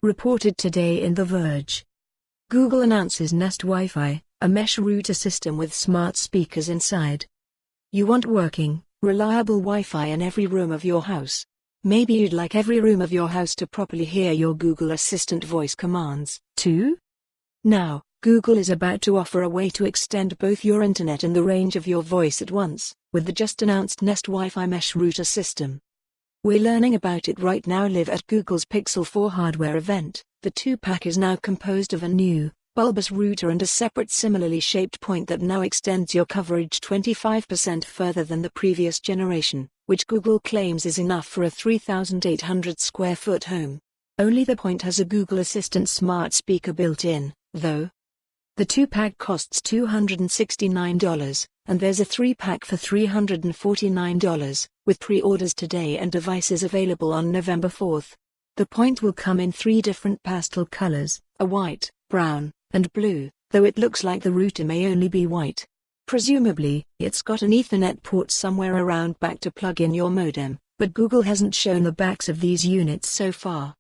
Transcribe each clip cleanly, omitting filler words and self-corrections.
Reported today in The Verge. Google announces Nest Wi-Fi, a mesh router system with smart speakers inside. You want working, reliable Wi-Fi in every room of your house. Maybe you'd like every room of your house to properly hear your Google Assistant voice commands, too? Now, Google is about to offer a way to extend both your internet and the range of your voice at once, with the just-announced Nest Wi-Fi mesh router system. We're learning about it right now live at Google's Pixel 4 hardware event. The 2-pack is now composed of a new, bulbous router and a separate similarly shaped point that now extends your coverage 25% further than the previous generation, which Google claims is enough for a 3,800 square foot home. Only the point has a Google Assistant smart speaker built in, though. The 2-pack costs $269, and there's a 3-pack for $349, with pre-orders today and devices available on November 4th. The point will come in 3 different pastel colors, a white, brown, and blue, though it looks like the router may only be white. Presumably, it's got an Ethernet port somewhere around back to plug in your modem, but Google hasn't shown the backs of these units so far.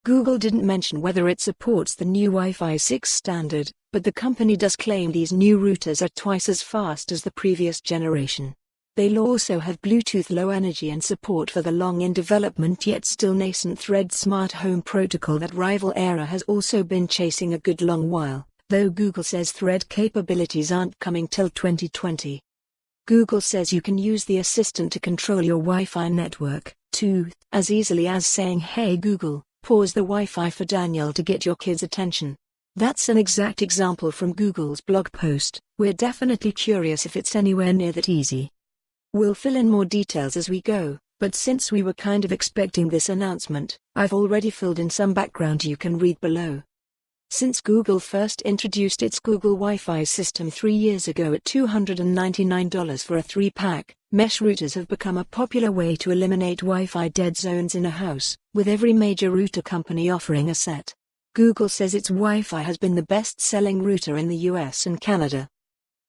Google didn't mention whether it supports the new Wi-Fi 6 standard, but the company does claim these new routers are twice as fast as the previous generation. They'll also have Bluetooth Low Energy and support for the long-in-development yet still nascent Thread smart home protocol that rival Era has also been chasing a good long while, though Google says Thread capabilities aren't coming till 2020. Google says you can use the Assistant to control your Wi-Fi network, too, as easily as saying "Hey Google, pause the Wi-Fi for Daniel to get your kids' attention." That's an exact example from Google's blog post. We're definitely curious if it's anywhere near that easy. We'll fill in more details as we go, but since we were kind of expecting this announcement, I've already filled in some background you can read below. Since Google first introduced its Google Wi-Fi system 3 years ago at $299 for a 3-pack, mesh routers have become a popular way to eliminate Wi-Fi dead zones in a house, with every major router company offering a set. Google says its Wi-Fi has been the best-selling router in the US and Canada.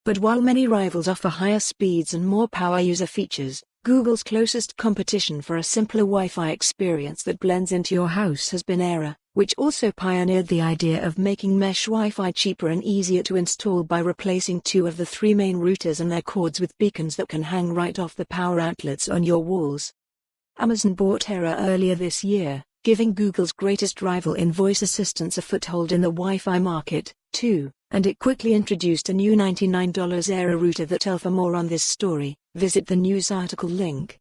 But while many rivals offer higher speeds and more power user features, Google's closest competition for a simpler Wi-Fi experience that blends into your house has been Era, which also pioneered the idea of making mesh Wi-Fi cheaper and easier to install by replacing 2 of the 3 main routers and their cords with beacons that can hang right off the power outlets on your walls. Amazon bought Era earlier this year, giving Google's greatest rival in voice assistants a foothold in the Wi-Fi market, too, and it quickly introduced a new $99 Era router that. For more on this story, visit the news article link.